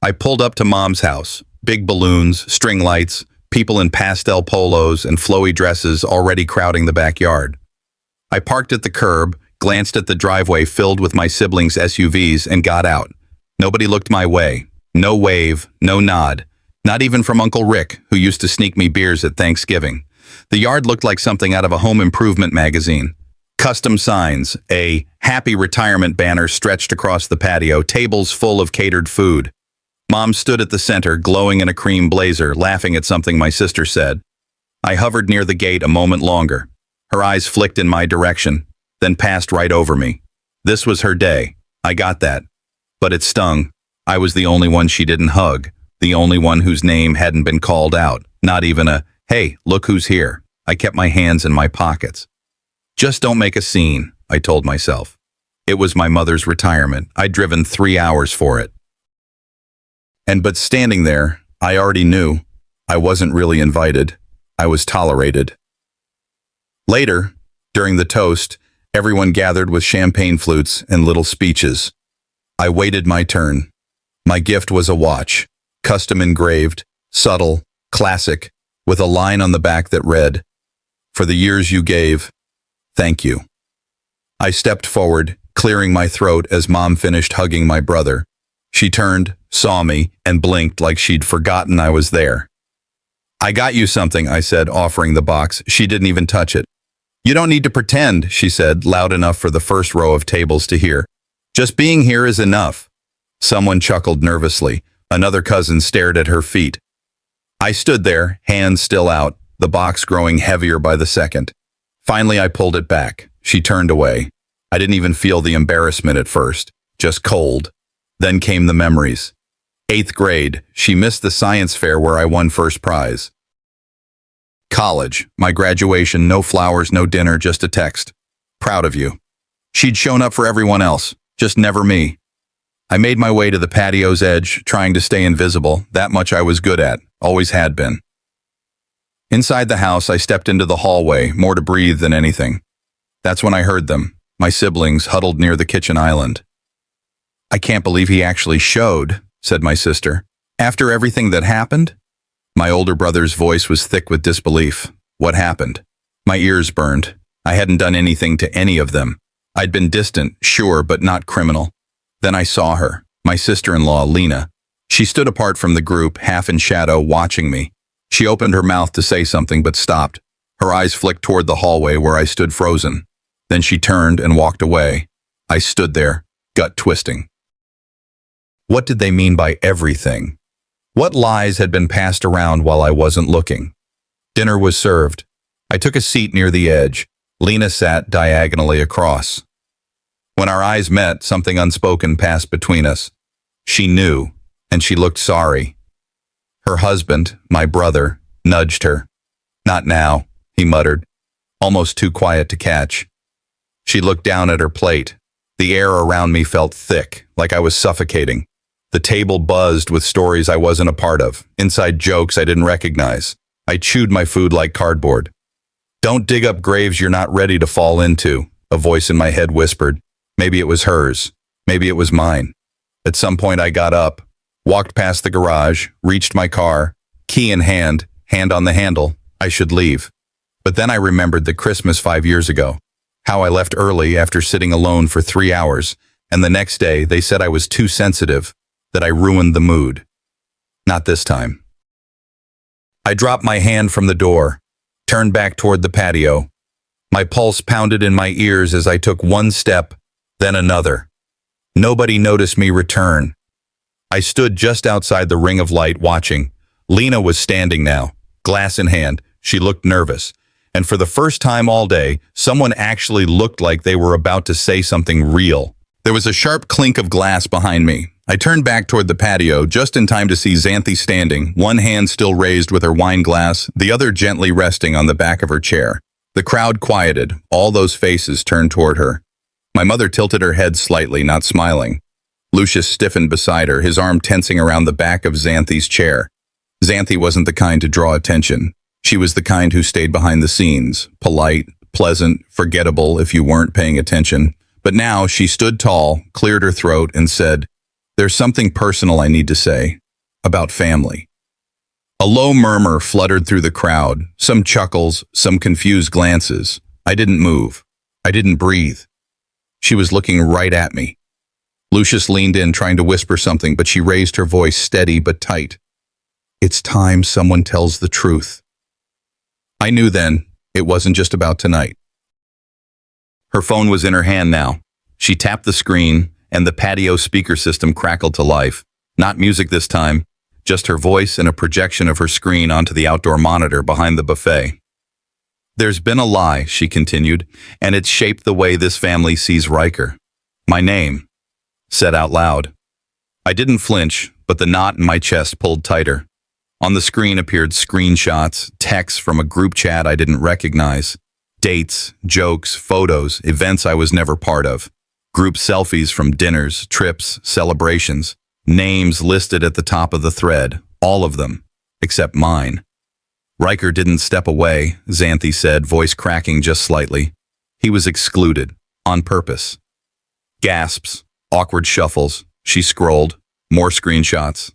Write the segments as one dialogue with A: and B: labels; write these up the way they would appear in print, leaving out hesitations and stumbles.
A: I pulled up to Mom's house. Big balloons, string lights, people in pastel polos and flowy dresses already crowding the backyard. I parked at the curb, glanced at the driveway filled with my siblings' SUVs, and got out. Nobody looked my way. No wave, no nod. Not even from Uncle Rick, who used to sneak me beers at Thanksgiving. The yard looked like something out of a home improvement magazine. Custom signs, a happy retirement banner stretched across the patio, tables full of catered food. Mom stood at the center, glowing in a cream blazer, laughing at something my sister said. I hovered near the gate a moment longer. Her eyes flicked in my direction, then passed right over me. This was her day. I got that. But it stung. I was the only one she didn't hug, the only one whose name hadn't been called out, not even a, "Hey, look who's here." I kept my hands in my pockets. Just don't make a scene, I told myself. It was my mother's retirement. I'd driven 3 hours for it. But standing there, I already knew. I wasn't really invited. I was tolerated. Later, during the toast, everyone gathered with champagne flutes and little speeches. I waited my turn. My gift was a watch, custom engraved, subtle, classic, with a line on the back that read, "For the years you gave, thank you." I stepped forward, clearing my throat as Mom finished hugging my brother. She turned, saw me, and blinked like she'd forgotten I was there. "I got you something," I said, offering the box. She didn't even touch it. "You don't need to pretend," she said, loud enough for the first row of tables to hear. "Just being here is enough." Someone chuckled nervously. Another cousin stared at her feet. I stood there, hands still out, the box growing heavier by the second. Finally, I pulled it back. She turned away. I didn't even feel the embarrassment at first, just cold. Then came the memories. 8th grade, she missed the science fair where I won first prize. College, my graduation, no flowers, no dinner, just a text. "Proud of you." She'd shown up for everyone else, just never me. I made my way to the patio's edge, trying to stay invisible. That much I was good at, always had been. Inside the house, I stepped into the hallway, more to breathe than anything. That's when I heard them, my siblings huddled near the kitchen island. "I can't believe he actually showed," said my sister. "After everything that happened?" My older brother's voice was thick with disbelief. What happened? My ears burned. I hadn't done anything to any of them. I'd been distant, sure, but not criminal. Then I saw her, my sister-in-law, Lena. She stood apart from the group, half in shadow, watching me. She opened her mouth to say something, but stopped. Her eyes flicked toward the hallway where I stood frozen. Then she turned and walked away. I stood there, gut twisting. What did they mean by everything? What lies had been passed around while I wasn't looking? Dinner was served. I took a seat near the edge. Lena sat diagonally across. When our eyes met, something unspoken passed between us. She knew, and she looked sorry. Her husband, my brother, nudged her. "Not now," he muttered, almost too quiet to catch. She looked down at her plate. The air around me felt thick, like I was suffocating. The table buzzed with stories I wasn't a part of, inside jokes I didn't recognize. I chewed my food like cardboard. "Don't dig up graves you're not ready to fall into," a voice in my head whispered. Maybe it was hers. Maybe it was mine. At some point I got up, walked past the garage, reached my car, key in hand, hand on the handle. I should leave. But then I remembered the Christmas 5 years ago. How I left early after sitting alone for 3 hours, and the next day they said I was too sensitive, that I ruined the mood. Not this time. I dropped my hand from the door, turned back toward the patio. My pulse pounded in my ears as I took one step, then another. Nobody noticed me return. I stood just outside the ring of light watching. Lena was standing now, glass in hand. She looked nervous. And for the first time all day, someone actually looked like they were about to say something real. There was a sharp clink of glass behind me. I turned back toward the patio just in time to see Xanthi standing, one hand still raised with her wine glass, the other gently resting on the back of her chair. The crowd quieted, all those faces turned toward her. My mother tilted her head slightly, not smiling. Lucius stiffened beside her, his arm tensing around the back of Xanthi's chair. Xanthi wasn't the kind to draw attention. She was the kind who stayed behind the scenes, polite, pleasant, forgettable if you weren't paying attention. But now she stood tall, cleared her throat, and said, There's something personal I need to say about family. A low murmur fluttered through the crowd, some chuckles, some confused glances. I didn't move. I didn't breathe. She was looking right at me. Lucius leaned in, trying to whisper something, but she raised her voice steady but tight. It's time someone tells the truth. I knew then it wasn't just about tonight. Her phone was in her hand now. She tapped the screen, and the patio speaker system crackled to life. Not music this time, just her voice and a projection of her screen onto the outdoor monitor behind the buffet. There's been a lie, she continued, and it's shaped the way this family sees Riker. My name, said out loud. I didn't flinch, but the knot in my chest pulled tighter. On the screen appeared screenshots, texts from a group chat I didn't recognize, dates, jokes, photos, events I was never part of, group selfies from dinners, trips, celebrations, names listed at the top of the thread, all of them, except mine. Riker didn't step away, Xanthi said, voice cracking just slightly. He was excluded, on purpose. Gasps, awkward shuffles. She scrolled. More screenshots.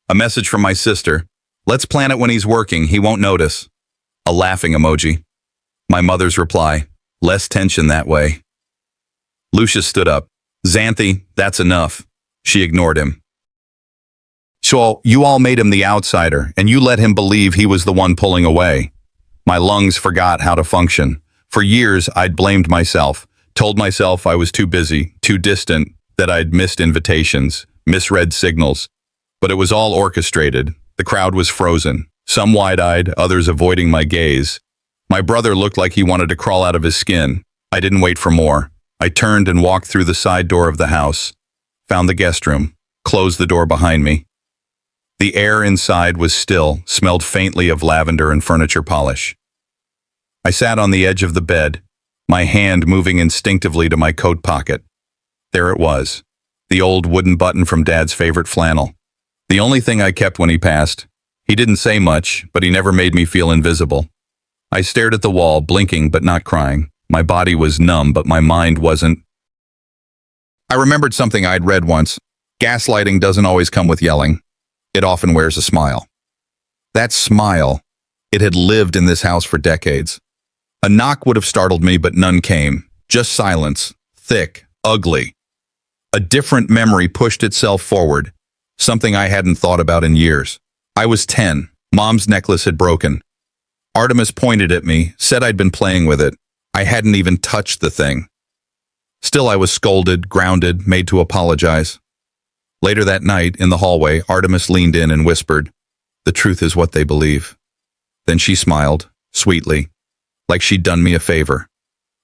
A: A message from my sister. Let's plan it when he's working, he won't notice. A laughing emoji. My mother's reply. Less tension that way. Lucius stood up. Xanthi, that's enough. She ignored him. So you all made him the outsider, and you let him believe he was the one pulling away. My lungs forgot how to function. For years, I'd blamed myself, told myself I was too busy, too distant, that I'd missed invitations, misread signals. But it was all orchestrated. The crowd was frozen, some wide-eyed, others avoiding my gaze. My brother looked like he wanted to crawl out of his skin. I didn't wait for more. I turned and walked through the side door of the house, found the guest room, closed the door behind me. The air inside was still, smelled faintly of lavender and furniture polish. I sat on the edge of the bed, my hand moving instinctively to my coat pocket. There it was, the old wooden button from Dad's favorite flannel. The only thing I kept when he passed. He didn't say much, but he never made me feel invisible. I stared at the wall, blinking but not crying. My body was numb, but my mind wasn't. I remembered something I'd read once. Gaslighting doesn't always come with yelling. It often wears a smile. That smile, it had lived in this house for decades. A knock would have startled me, but none came. Just silence, thick, ugly. A different memory pushed itself forward, something I hadn't thought about in years. I was 10. Mom's necklace had broken. Artemis pointed at me, said I'd been playing with it. I hadn't even touched the thing. Still, I was scolded, grounded, made to apologize. Later that night, in the hallway, Artemis leaned in and whispered, "The truth is what they believe." Then she smiled, sweetly, like she'd done me a favor.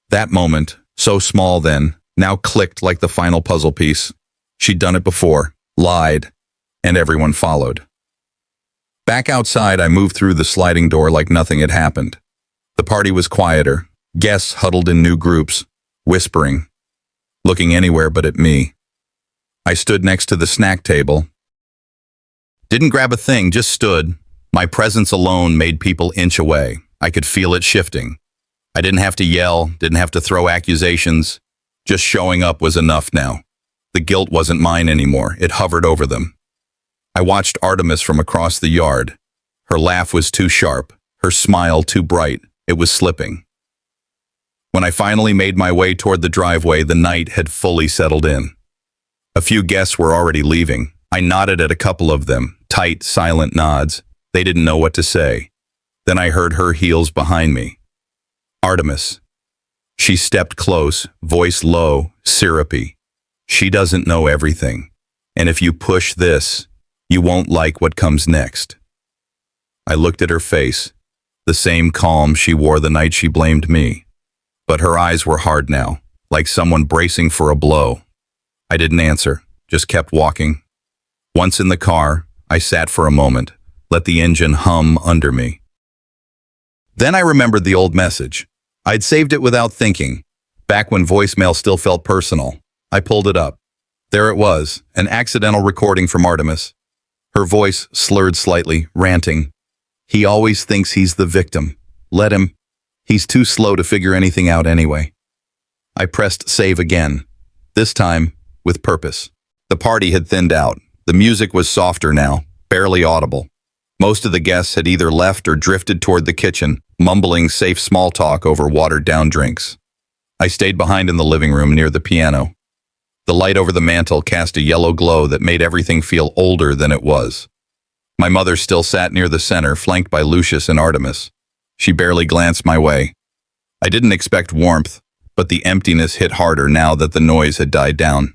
A: That moment, so small then, now clicked like the final puzzle piece. She'd done it before, lied, and everyone followed. Back outside, I moved through the sliding door like nothing had happened. The party was quieter, guests huddled in new groups, whispering, looking anywhere but at me. I stood next to the snack table. Didn't grab a thing, just stood. My presence alone made people inch away. I could feel it shifting. I didn't have to yell, didn't have to throw accusations. Just showing up was enough now. The guilt wasn't mine anymore. It hovered over them. I watched Artemis from across the yard. Her laugh was too sharp, her smile too bright. It was slipping. When I finally made my way toward the driveway, the night had fully settled in. A few guests were already leaving. I nodded at a couple of them, tight, silent nods. They didn't know what to say. Then I heard her heels behind me. Artemis. She stepped close, voice low, syrupy. She doesn't know everything. And if you push this, you won't like what comes next. I looked at her face, the same calm she wore the night she blamed me. But her eyes were hard now, like someone bracing for a blow. I didn't answer, just kept walking. Once in the car, I sat for a moment, let the engine hum under me. Then I remembered the old message. I'd saved it without thinking, back when voicemail still felt personal. I pulled it up. There it was, an accidental recording from Artemis. Her voice slurred slightly, ranting. He always thinks he's the victim. Let him. He's too slow to figure anything out anyway. I pressed save again, this time with purpose. The party had thinned out. The music was softer now, barely audible. Most of the guests had either left or drifted toward the kitchen, mumbling safe small talk over watered-down drinks. I stayed behind in the living room near the piano. The light over the mantel cast a yellow glow that made everything feel older than it was. My mother still sat near the center, flanked by Lucius and Artemis. She barely glanced my way. I didn't expect warmth, but the emptiness hit harder now that the noise had died down.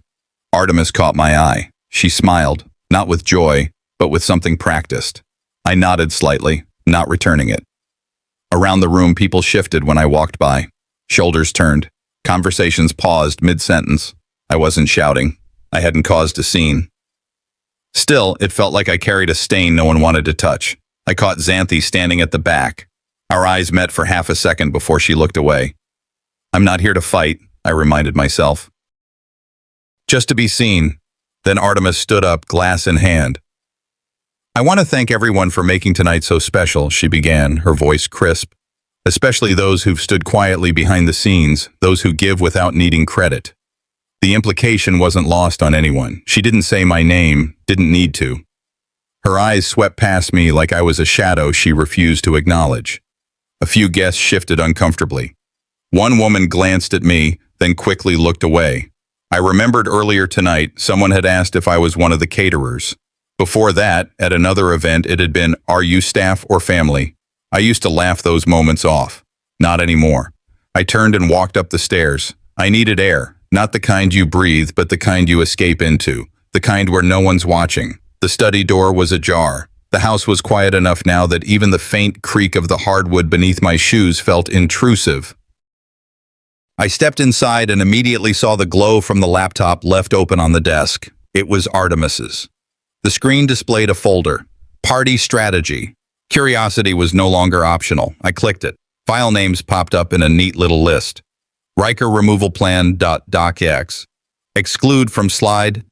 A: Artemis caught my eye. She smiled, not with joy, but with something practiced. I nodded slightly, not returning it. Around the room, people shifted when I walked by. Shoulders turned. Conversations paused mid-sentence. I wasn't shouting. I hadn't caused a scene. Still, it felt like I carried a stain no one wanted to touch. I caught Xanthi standing at the back. Our eyes met for half a second before she looked away. I'm not here to fight, I reminded myself. Just to be seen. Then Artemis stood up, glass in hand. I want to thank everyone for making tonight so special, she began, her voice crisp. Especially those who've stood quietly behind the scenes, those who give without needing credit. The implication wasn't lost on anyone. She didn't say my name, didn't need to. Her eyes swept past me like I was a shadow she refused to acknowledge. A few guests shifted uncomfortably. One woman glanced at me, then quickly looked away. I remembered earlier tonight someone had asked if I was one of the caterers. Before that, at another event, it had been, "Are you staff or family?" I used to laugh those moments off. Not anymore. I turned and walked up the stairs. I needed air, not the kind you breathe, but the kind you escape into, the kind where no one's watching. The study door was ajar. The house was quiet enough now that even the faint creak of the hardwood beneath my shoes felt intrusive. I stepped inside and immediately saw the glow from the laptop left open on the desk. It was Artemis's. The screen displayed a folder. Party Strategy. Curiosity was no longer optional. I clicked it. File names popped up in a neat little list. Riker removal plan.docx. Exclude from slide.tptx.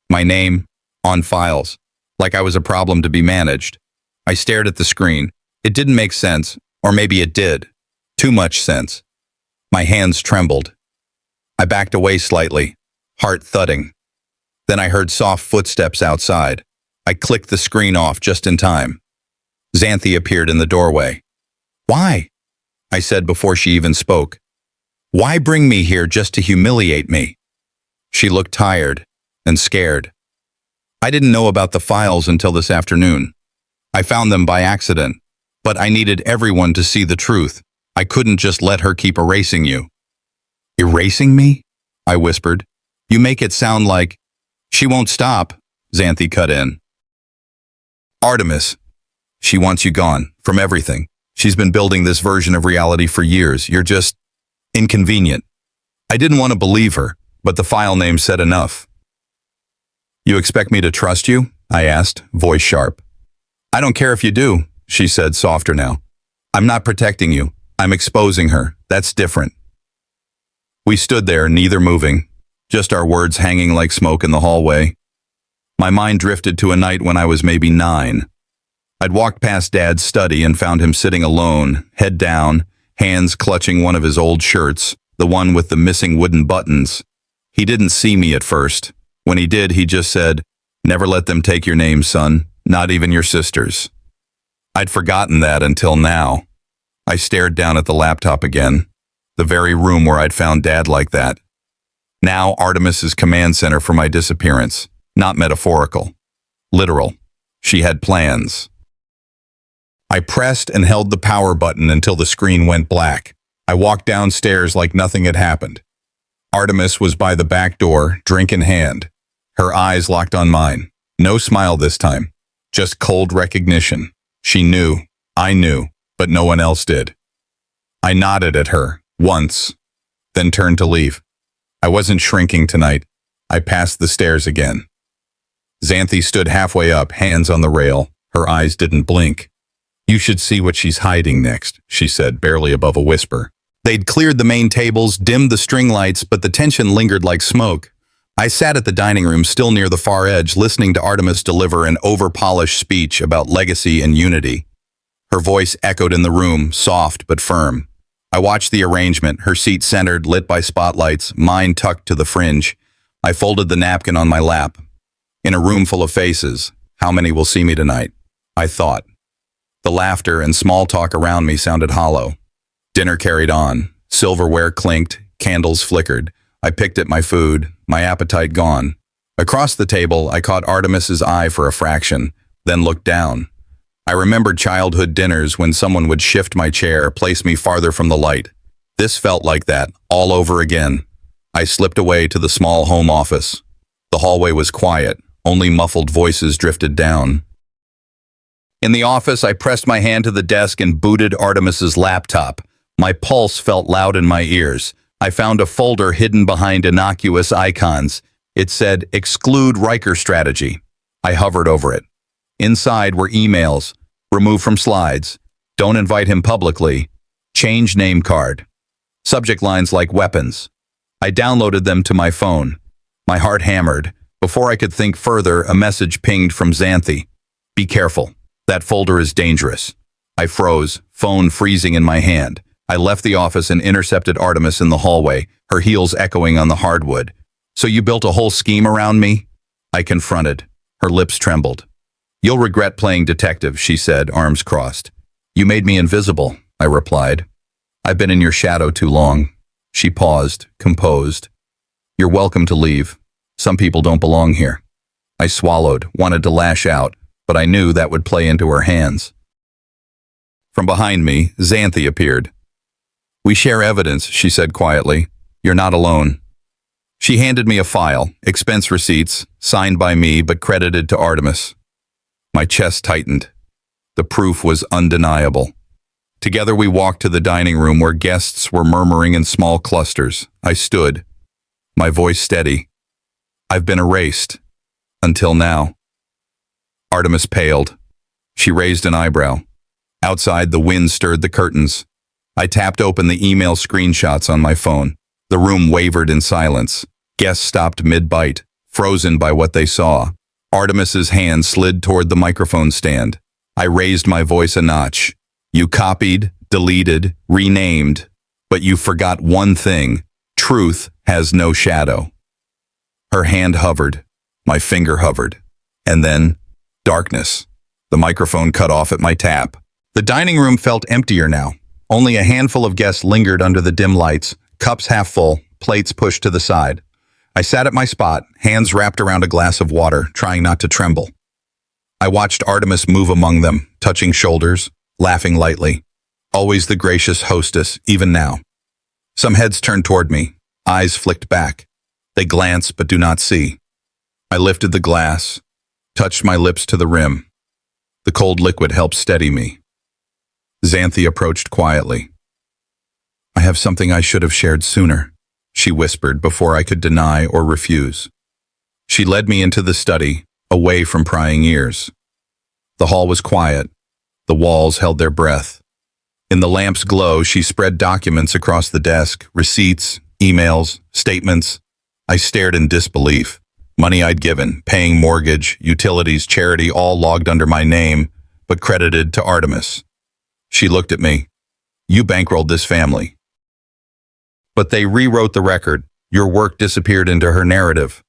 A: My name, on files. Like I was a problem to be managed. I stared at the screen. It didn't make sense, or maybe it did. Too much sense. My hands trembled. I backed away slightly, heart thudding. Then I heard soft footsteps outside. I clicked the screen off just in time. Xanthi appeared in the doorway. "Why?" I said before she even spoke. "Why bring me here just to humiliate me?" She looked tired and scared. I didn't know about the files until this afternoon. I found them by accident, but I needed everyone to see the truth. I couldn't just let her keep erasing you. "Erasing me?" I whispered. "You make it sound like—" "She won't stop," Xanthi cut in. "Artemis. She wants you gone, from everything. She's been building this version of reality for years. You're just inconvenient." I didn't want to believe her, but the file name said enough. "You expect me to trust you?" I asked, voice sharp. "I don't care if you do," she said, softer now. "I'm not protecting you. I'm exposing her. That's different." We stood there, neither moving, just our words hanging like smoke in the hallway. My mind drifted to a night when I was maybe 9. I'd walked past Dad's study and found him sitting alone, head down, hands clutching one of his old shirts, the one with the missing wooden buttons. He didn't see me at first. When he did, he just said, "Never let them take your name, son, not even your sister's." I'd forgotten that until now. I stared down at the laptop again, the very room where I'd found Dad like that. Now Artemis's command center for my disappearance, not metaphorical. Literal. She had plans. I pressed and held the power button until the screen went black. I walked downstairs like nothing had happened. Artemis was by the back door, drink in hand. Her eyes locked on mine. No smile this time, just cold recognition. She knew, I knew, but no one else did. I nodded at her, once, then turned to leave. I wasn't shrinking tonight. I passed the stairs again. Xanthi stood halfway up, hands on the rail. Her eyes didn't blink. "You should see what she's hiding next," she said, barely above a whisper. They'd cleared the main tables, dimmed the string lights, but the tension lingered like smoke. I sat at the dining room, still near the far edge, listening to Artemis deliver an over-polished speech about legacy and unity. Her voice echoed in the room, soft but firm. I watched the arrangement, her seat centered, lit by spotlights, mine tucked to the fringe. I folded the napkin on my lap. In a room full of faces, how many will see me tonight? I thought. The laughter and small talk around me sounded hollow. Dinner carried on. Silverware clinked, candles flickered. I picked at my food, my appetite gone. Across the table, I caught Artemis's eye for a fraction, then looked down. I remembered childhood dinners when someone would shift my chair, place me farther from the light. This felt like that, all over again. I slipped away to the small home office. The hallway was quiet, only muffled voices drifted down. In the office, I pressed my hand to the desk and booted Artemis's laptop. My pulse felt loud in my ears. I found a folder hidden behind innocuous icons. It said, "Exclude Riker Strategy." I hovered over it. Inside were emails, remove from slides, don't invite him publicly, change name card. Subject lines like weapons. I downloaded them to my phone. My heart hammered. Before I could think further, a message pinged from Xanthi. "Be careful. That folder is dangerous." I froze, phone freezing in my hand. I left the office and intercepted Artemis in the hallway, her heels echoing on the hardwood. "So you built a whole scheme around me?" I confronted. Her lips trembled. "You'll regret playing detective," she said, arms crossed. "You made me invisible," I replied. "I've been in your shadow too long." She paused, composed. "You're welcome to leave. Some people don't belong here." I swallowed, wanted to lash out, but I knew that would play into her hands. From behind me, Xanthi appeared. "We share evidence," she said quietly. "You're not alone." She handed me a file, expense receipts, signed by me but credited to Artemis. My chest tightened. The proof was undeniable. Together we walked to the dining room where guests were murmuring in small clusters. I stood, my voice steady. "I've been erased. Until now." Artemis paled. She raised an eyebrow. Outside, the wind stirred the curtains. I tapped open the email screenshots on my phone. The room wavered in silence. Guests stopped mid-bite, frozen by what they saw. Artemis's hand slid toward the microphone stand. I raised my voice a notch. "You copied, deleted, renamed, but you forgot one thing. Truth has no shadow." Her hand hovered. My finger hovered. And then, darkness. The microphone cut off at my tap. The dining room felt emptier now. Only a handful of guests lingered under the dim lights, cups half full, plates pushed to the side. I sat at my spot, hands wrapped around a glass of water, trying not to tremble. I watched Artemis move among them, touching shoulders, laughing lightly. Always the gracious hostess, even now. Some heads turned toward me, eyes flicked back. They glance but do not see. I lifted the glass, touched my lips to the rim. The cold liquid helped steady me. Xanthi approached quietly. "I have something I should have shared sooner," she whispered before I could deny or refuse. She led me into the study, away from prying ears. The hall was quiet. The walls held their breath. In the lamp's glow, she spread documents across the desk, receipts, emails, statements. I stared in disbelief. Money I'd given, paying mortgage, utilities, charity, all logged under my name, but credited to Artemis. She looked at me. "You bankrolled this family." "But they rewrote the record. Your work disappeared into her narrative."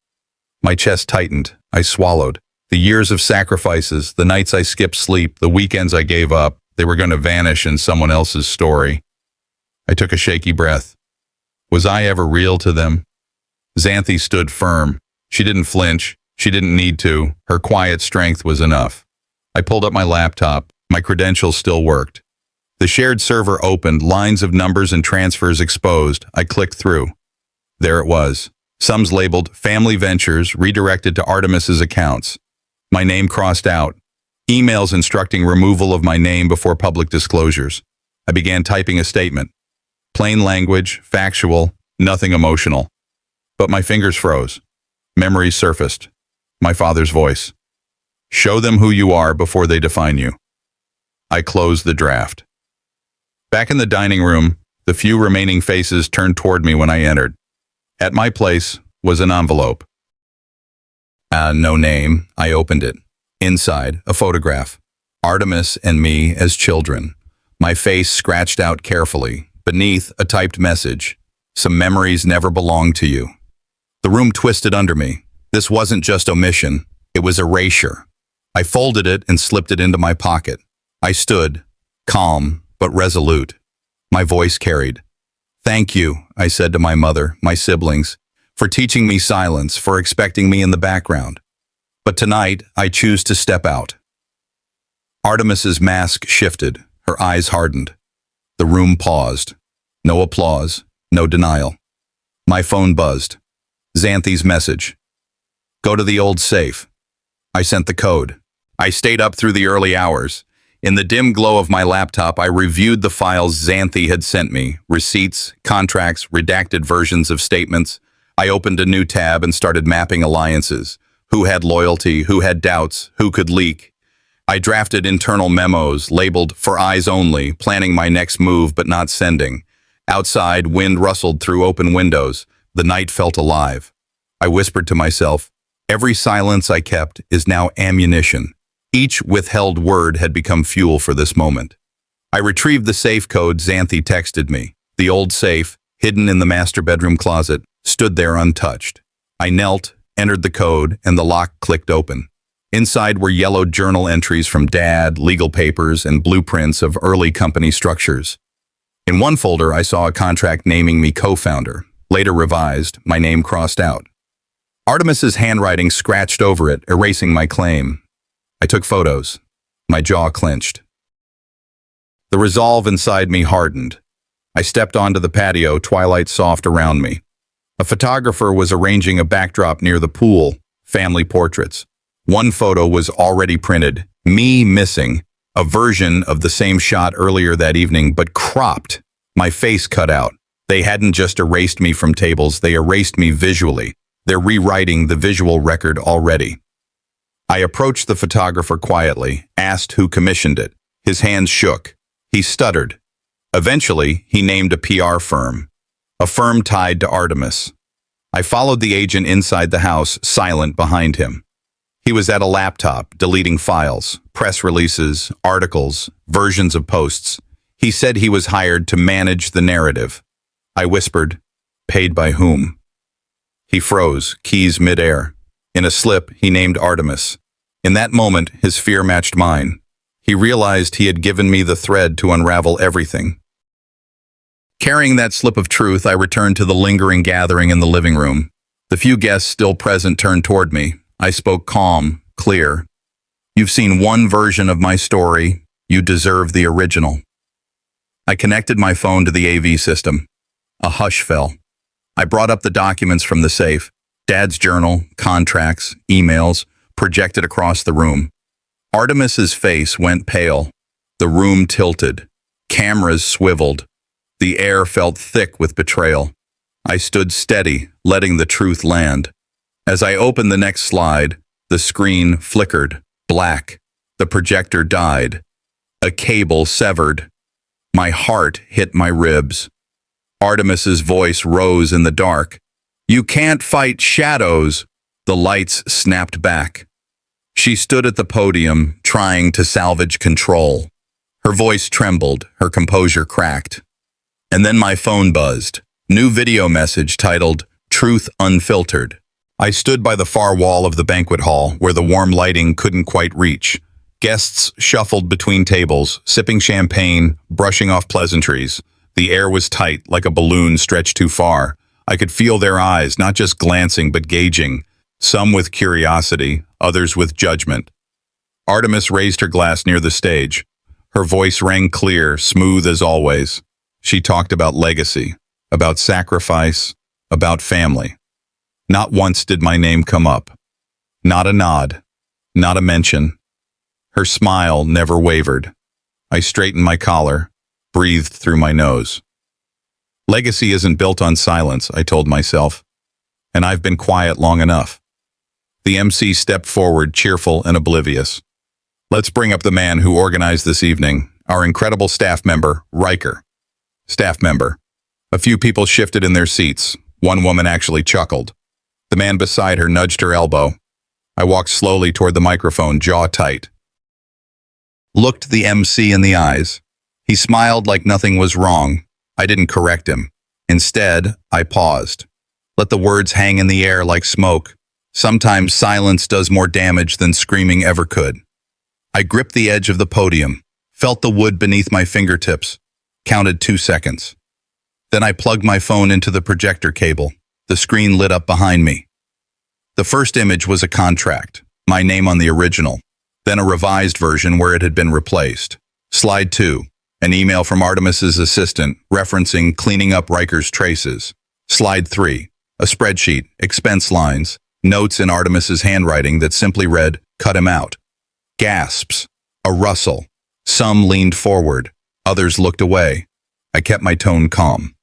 A: My chest tightened. I swallowed. The years of sacrifices, the nights I skipped sleep, the weekends I gave up, they were going to vanish in someone else's story. I took a shaky breath. Was I ever real to them? Xanthi stood firm. She didn't flinch. She didn't need to. Her quiet strength was enough. I pulled up my laptop. My credentials still worked. The shared server opened, lines of numbers and transfers exposed. I clicked through. There it was. Sums labeled Family Ventures redirected to Artemis's accounts. My name crossed out. Emails instructing removal of my name before public disclosures. I began typing a statement. Plain language, factual, nothing emotional. But my fingers froze. Memories surfaced. My father's voice. "Show them who you are before they define you." I closed the draft. Back in the dining room, the few remaining faces turned toward me when I entered. At my place was an envelope. No name. I opened it. Inside, a photograph. Artemis and me as children. My face scratched out carefully. Beneath, a typed message. "Some memories never belonged to you." The room twisted under me. This wasn't just omission, it was erasure. I folded it and slipped it into my pocket. I stood, calm but resolute. My voice carried. "Thank you," I said to my mother, my siblings, for teaching me silence, for expecting me in the background. But tonight, I choose to step out. Artemis's mask shifted, her eyes hardened. The room paused. No applause, no denial. My phone buzzed. Xanthi's message. "Go to the old safe." I sent the code. I stayed up through the early hours. In the dim glow of my laptop, I reviewed the files Xanthi had sent me, receipts, contracts, redacted versions of statements. I opened a new tab and started mapping alliances. Who had loyalty, who had doubts, who could leak. I drafted internal memos, labeled "for eyes only," planning my next move but not sending. Outside, wind rustled through open windows. The night felt alive. I whispered to myself, every silence I kept is now ammunition. Each withheld word had become fuel for this moment. I retrieved the safe code Xanthi texted me. The old safe, hidden in the master bedroom closet, stood there untouched. I knelt, entered the code, and the lock clicked open. Inside were yellowed journal entries from Dad, legal papers, and blueprints of early company structures. In one folder, I saw a contract naming me co-founder. Later revised, my name crossed out. Artemis's handwriting scratched over it, erasing my claim. I took photos. My jaw clenched. The resolve inside me hardened. I stepped onto the patio, twilight soft around me. A photographer was arranging a backdrop near the pool, family portraits. One photo was already printed, me missing, a version of the same shot earlier that evening, but cropped, my face cut out. They hadn't just erased me from tables, they erased me visually. They're rewriting the visual record already. I approached the photographer quietly, asked who commissioned it. His hands shook. He stuttered. Eventually, he named a PR firm, a firm tied to Artemis. I followed the agent inside the house, silent behind him. He was at a laptop, deleting files, press releases, articles, versions of posts. He said he was hired to manage the narrative. I whispered, "Paid by whom?" He froze, keys midair. In a slip, he named Artemis. In that moment, his fear matched mine. He realized he had given me the thread to unravel everything. Carrying that slip of truth, I returned to the lingering gathering in the living room. The few guests still present turned toward me. I spoke calm, clear. "You've seen one version of my story. You deserve the original." I connected my phone to the AV system. A hush fell. I brought up the documents from the safe. Dad's journal, contracts, emails, projected across the room. Artemis's face went pale. The room tilted. Cameras swiveled. The air felt thick with betrayal. I stood steady, letting the truth land. As I opened the next slide, the screen flickered, black. The projector died. A cable severed. My heart hit my ribs. Artemis's voice rose in the dark. "You can't fight shadows." The lights snapped back. She stood at the podium, trying to salvage control. Her voice trembled, her composure cracked. And then my phone buzzed. New video message titled, "Truth Unfiltered." I stood by the far wall of the banquet hall, where the warm lighting couldn't quite reach. Guests shuffled between tables, sipping champagne, brushing off pleasantries. The air was tight, like a balloon stretched too far. I could feel their eyes, not just glancing, but gauging. Some with curiosity, others with judgment. Artemis raised her glass near the stage. Her voice rang clear, smooth as always. She talked about legacy, about sacrifice, about family. Not once did my name come up. Not a nod, not a mention. Her smile never wavered. I straightened my collar, breathed through my nose. Legacy isn't built on silence, I told myself, and I've been quiet long enough. The MC stepped forward, cheerful and oblivious. "Let's bring up the man who organized this evening, our incredible staff member, Riker." Staff member. A few people shifted in their seats. One woman actually chuckled. The man beside her nudged her elbow. I walked slowly toward the microphone, jaw tight. Looked the MC in the eyes. He smiled like nothing was wrong. I didn't correct him. Instead, I paused. Let the words hang in the air like smoke. Sometimes silence does more damage than screaming ever could. I gripped the edge of the podium, felt the wood beneath my fingertips, counted 2 seconds. Then I plugged my phone into the projector cable. The screen lit up behind me. The first image was a contract, my name on the original, then a revised version where it had been replaced. Slide 2, an email from Artemis's assistant referencing cleaning up Riker's traces. Slide 3, a spreadsheet, expense lines, notes in Artemis's handwriting that simply read, "Cut him out." Gasps, a rustle. Some leaned forward, others looked away. I kept my tone calm.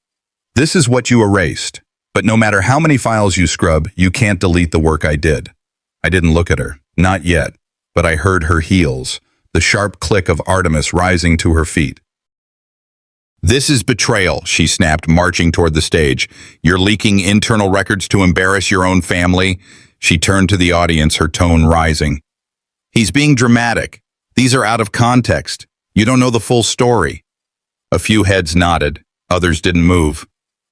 A: This is what you erased, but no matter how many files you scrub, you can't delete the work I did. I didn't look at her, not yet, but I heard her heels, the sharp click of Artemis rising to her feet. "This is betrayal," she snapped, marching toward the stage. "You're leaking internal records to embarrass your own family." She turned to the audience, her tone rising. "He's being dramatic. These are out of context. You don't know the full story." A few heads nodded, others didn't move.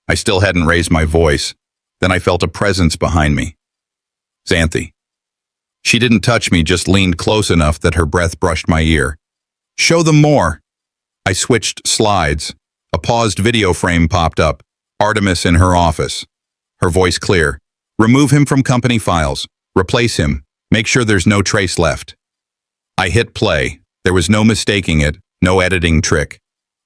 A: I still hadn't raised my voice. Then I felt a presence behind me. Xanthi. She didn't touch me, just leaned close enough that her breath brushed my ear. "Show them more." I switched slides. A paused video frame popped up. Artemis in her office. Her voice clear. "Remove him from company files. Replace him. Make sure there's no trace left." I hit play. There was no mistaking it, no editing trick.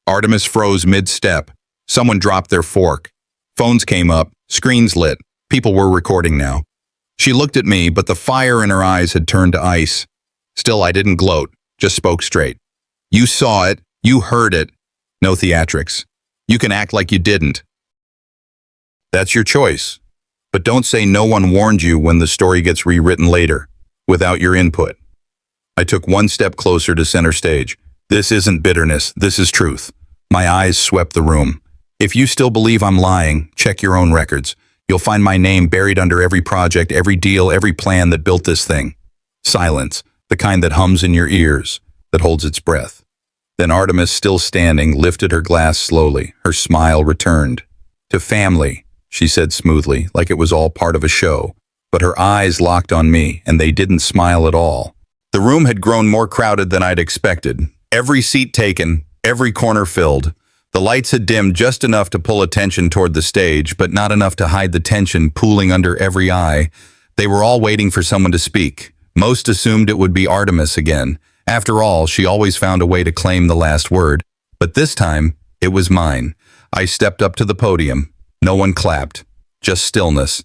A: Artemis froze mid-step. Someone dropped their fork. Phones came up, screens lit. People were recording now. She looked at me, but the fire in her eyes had turned to ice. Still, I didn't gloat, just spoke straight. "You saw it. You heard it. No theatrics. You can act like you didn't. That's your choice. But don't say no one warned you when the story gets rewritten later, without your input." I took one step closer to center stage. This isn't bitterness, this is truth. My eyes swept the room. If you still believe I'm lying, check your own records. You'll find my name buried under every project, every deal, every plan that built this thing. Silence, the kind that hums in your ears, that holds its breath. Then Artemis, still standing, lifted her glass slowly. Her smile returned. "To family," she said smoothly, like it was all part of a show. But her eyes locked on me, and they didn't smile at all. The room had grown more crowded than I'd expected. Every seat taken, every corner filled. The lights had dimmed just enough to pull attention toward the stage, but not enough to hide the tension pooling under every eye. They were all waiting for someone to speak. Most assumed it would be Artemis again. After all, she always found a way to claim the last word. But this time, it was mine. I stepped up to the podium. No one clapped. Just stillness.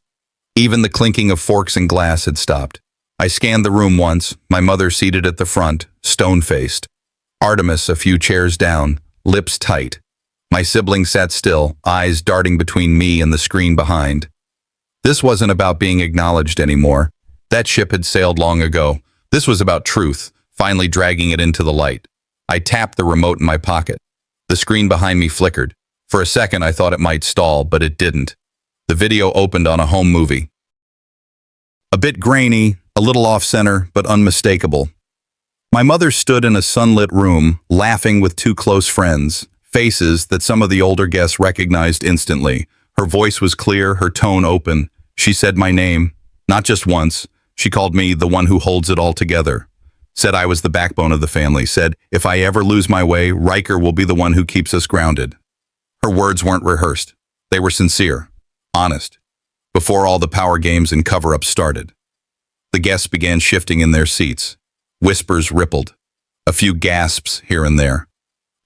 A: Even the clinking of forks and glass had stopped. I scanned the room once, my mother seated at the front, stone-faced. Artemis a few chairs down, lips tight. My sibling sat still, eyes darting between me and the screen behind. This wasn't about being acknowledged anymore. That ship had sailed long ago. This was about truth, finally dragging it into the light. I tapped the remote in my pocket. The screen behind me flickered. For a second I thought it might stall, but it didn't. The video opened on a home movie. A bit grainy, a little off-center, but unmistakable. My mother stood in a sunlit room, laughing with two close friends, faces that some of the older guests recognized instantly. Her voice was clear, her tone open. She said my name, not just once. She called me the one who holds it all together. Said I was the backbone of the family. Said, if I ever lose my way, Riker will be the one who keeps us grounded. Her words weren't rehearsed. They were sincere, honest. Before all the power games and cover-ups started. The guests began shifting in their seats. Whispers rippled. A few gasps here and there.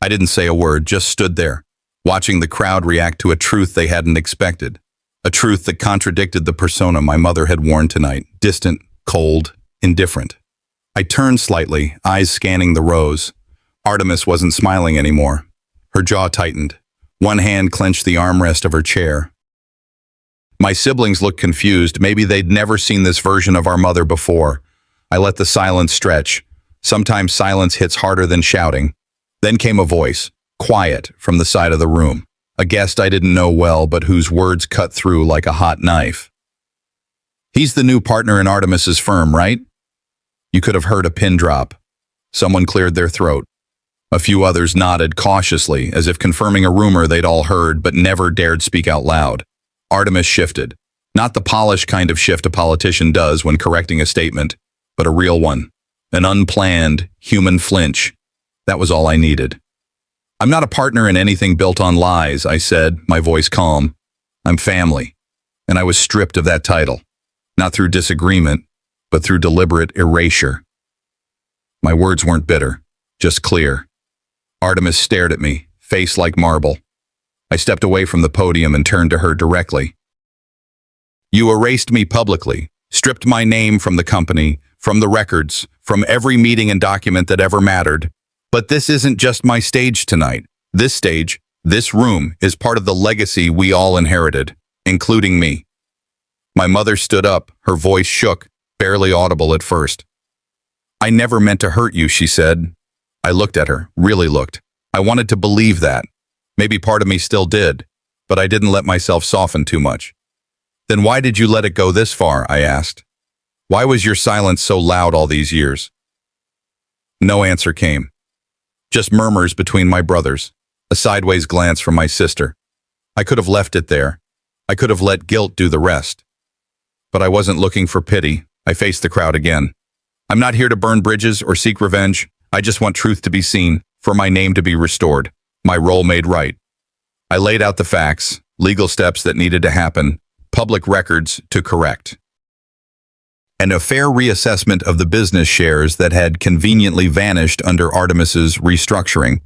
A: I didn't say a word, just stood there, watching the crowd react to a truth they hadn't expected. A truth that contradicted the persona my mother had worn tonight. Distant, cold, indifferent. I turned slightly, eyes scanning the rows. Artemis wasn't smiling anymore. Her jaw tightened. One hand clenched the armrest of her chair. My siblings looked confused. Maybe they'd never seen this version of our mother before. I let the silence stretch. Sometimes silence hits harder than shouting. Then came a voice, quiet, from the side of the room. A guest I didn't know well, but whose words cut through like a hot knife. He's the new partner in Artemis's firm, right? You could have heard a pin drop. Someone cleared their throat. A few others nodded cautiously, as if confirming a rumor they'd all heard but never dared speak out loud. Artemis shifted. Not the polished kind of shift a politician does when correcting a statement, but a real one. An unplanned, human flinch. That was all I needed. I'm not a partner in anything built on lies, I said, my voice calm. I'm family. And I was stripped of that title. Not through disagreement, but through deliberate erasure. My words weren't bitter, just clear. Artemis stared at me, face like marble. I stepped away from the podium and turned to her directly. You erased me publicly, stripped my name from the company, from the records, from every meeting and document that ever mattered. But this isn't just my stage tonight. This stage, this room, is part of the legacy we all inherited, including me. My mother stood up, her voice shook, barely audible at first. I never meant to hurt you, she said. I looked at her, really looked. I wanted to believe that. Maybe part of me still did, but I didn't let myself soften too much. Then why did you let it go this far, I asked. Why was your silence so loud all these years? No answer came. Just murmurs between my brothers, a sideways glance from my sister. I could have left it there. I could have let guilt do the rest. But I wasn't looking for pity. I faced the crowd again. I'm not here to burn bridges or seek revenge. I just want truth to be seen, for my name to be restored, my role made right. I laid out the facts, legal steps that needed to happen, public records to correct, and a fair reassessment of the business shares that had conveniently vanished under Artemis's restructuring.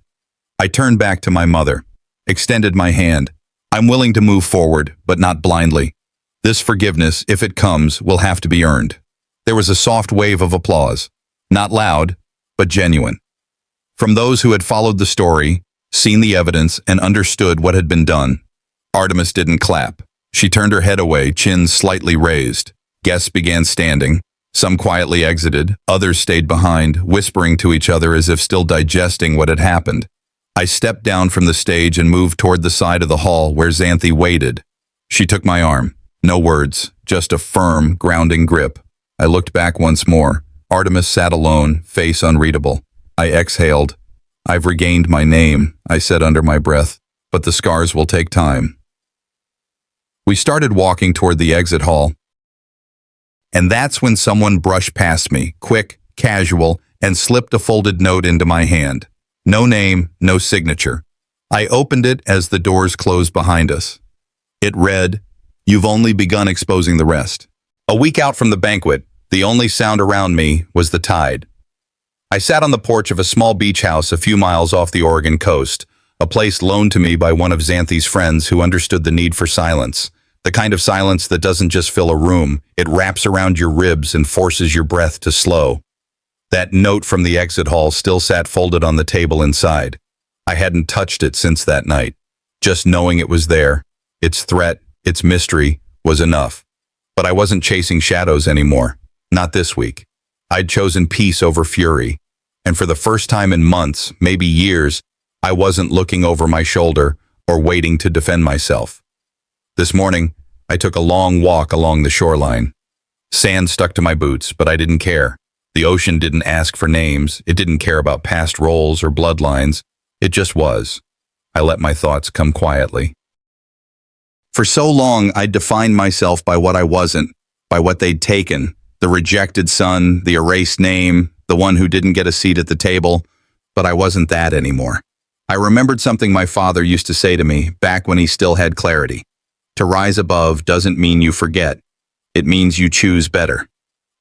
A: I turned back to my mother, extended my hand. I'm willing to move forward, but not blindly. This forgiveness, if it comes, will have to be earned. There was a soft wave of applause, not loud, but genuine. From those who had followed the story, seen the evidence, and understood what had been done. Artemis didn't clap. She turned her head away, chin slightly raised. Guests began standing. Some quietly exited. Others stayed behind, whispering to each other as if still digesting what had happened. I stepped down from the stage and moved toward the side of the hall where Xanthi waited. She took my arm. No words, just a firm, grounding grip. I looked back once more. Artemis sat alone, face unreadable. I exhaled. I've regained my name, I said under my breath, but the scars will take time. We started walking toward the exit hall. And that's when someone brushed past me, quick, casual, and slipped a folded note into my hand. No name, no signature. I opened it as the doors closed behind us. It read, "You've only begun exposing the rest." A week out from the banquet, the only sound around me was the tide. I sat on the porch of a small beach house a few miles off the Oregon coast, a place loaned to me by one of Xanthi's friends who understood the need for silence. The kind of silence that doesn't just fill a room, it wraps around your ribs and forces your breath to slow. That note from the exit hall still sat folded on the table inside. I hadn't touched it since that night. Just knowing it was there, its threat, its mystery, was enough. But I wasn't chasing shadows anymore. Not this week. I'd chosen peace over fury. And for the first time in months, maybe years, I wasn't looking over my shoulder or waiting to defend myself. This morning, I took a long walk along the shoreline. Sand stuck to my boots, but I didn't care. The ocean didn't ask for names. It didn't care about past roles or bloodlines. It just was. I let my thoughts come quietly. For so long, I'd defined myself by what I wasn't, by what they'd taken, the rejected son, the erased name, the one who didn't get a seat at the table, but I wasn't that anymore. I remembered something my father used to say to me back when he still had clarity. To rise above doesn't mean you forget. It means you choose better.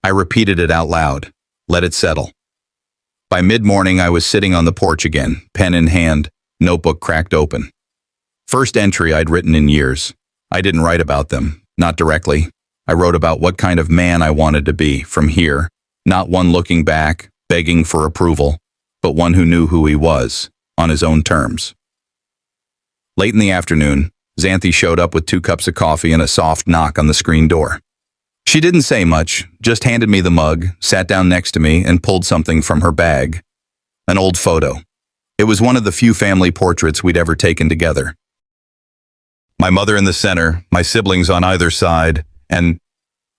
A: I repeated it out loud. Let it settle. By mid-morning, I was sitting on the porch again, pen in hand, notebook cracked open. First entry I'd written in years. I didn't write about them, not directly. I wrote about what kind of man I wanted to be from here, not one looking back, begging for approval, but one who knew who he was, on his own terms. Late in the afternoon, Xanthi showed up with 2 cups of coffee and a soft knock on the screen door. She didn't say much, just handed me the mug, sat down next to me, and pulled something from her bag. An old photo. It was one of the few family portraits we'd ever taken together. My mother in the center, my siblings on either side, and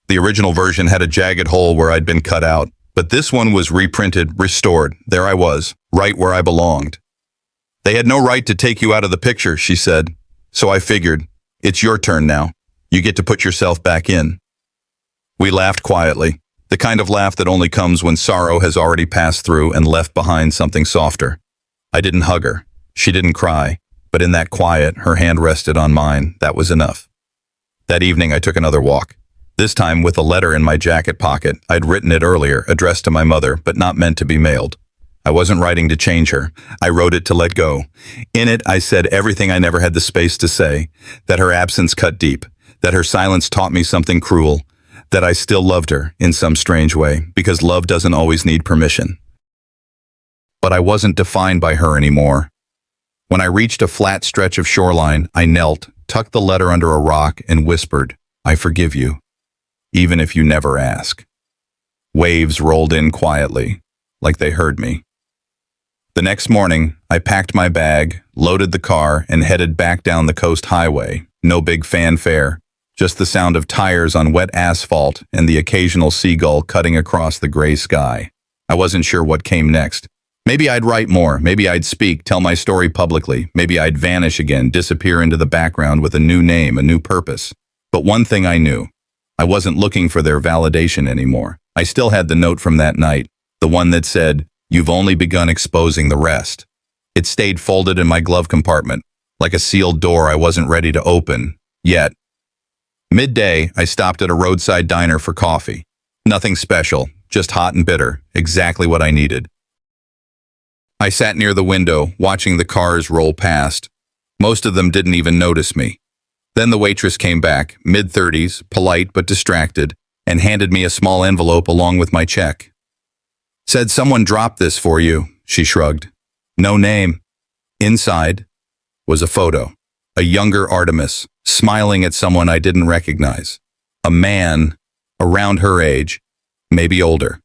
A: the original version had a jagged hole where I'd been cut out. But this one was reprinted, restored. There I was, right where I belonged. They had no right to take you out of the picture, she said. So I figured, it's your turn now. You get to put yourself back in." We laughed quietly, the kind of laugh that only comes when sorrow has already passed through and left behind something softer. I didn't hug her. She didn't cry. But in that quiet, her hand rested on mine. That was enough. That evening, I took another walk. This time with a letter in my jacket pocket. I'd written it earlier, addressed to my mother, but not meant to be mailed. I wasn't writing to change her. I wrote it to let go. In it, I said everything I never had the space to say, that her absence cut deep, that her silence taught me something cruel, that I still loved her in some strange way, because love doesn't always need permission. But I wasn't defined by her anymore. When I reached a flat stretch of shoreline, I knelt, tucked the letter under a rock, and whispered, "I forgive you, even if you never ask." Waves rolled in quietly, like they heard me. The next morning, I packed my bag, loaded the car, and headed back down the coast highway. No big fanfare, just the sound of tires on wet asphalt and the occasional seagull cutting across the gray sky. I wasn't sure what came next. Maybe I'd write more, maybe I'd speak, tell my story publicly, maybe I'd vanish again, disappear into the background with a new name, a new purpose. But one thing I knew, I wasn't looking for their validation anymore. I still had the note from that night, the one that said, "You've only begun exposing the rest." It stayed folded in my glove compartment, like a sealed door I wasn't ready to open, yet. Midday, I stopped at a roadside diner for coffee. Nothing special, just hot and bitter, exactly what I needed. I sat near the window, watching the cars roll past. Most of them didn't even notice me. Then the waitress came back, mid-30s, polite but distracted, and handed me a small envelope along with my check. "Said someone dropped this for you," she shrugged. "No name." Inside was a photo. A younger Artemis, smiling at someone I didn't recognize. A man, around her age, maybe older.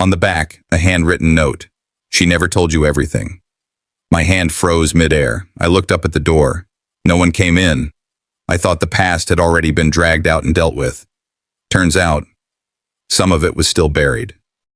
A: On the back, a handwritten note. "She never told you everything." My hand froze midair. I looked up at the door. No one came in. I thought the past had already been dragged out and dealt with. Turns out, some of it was still buried.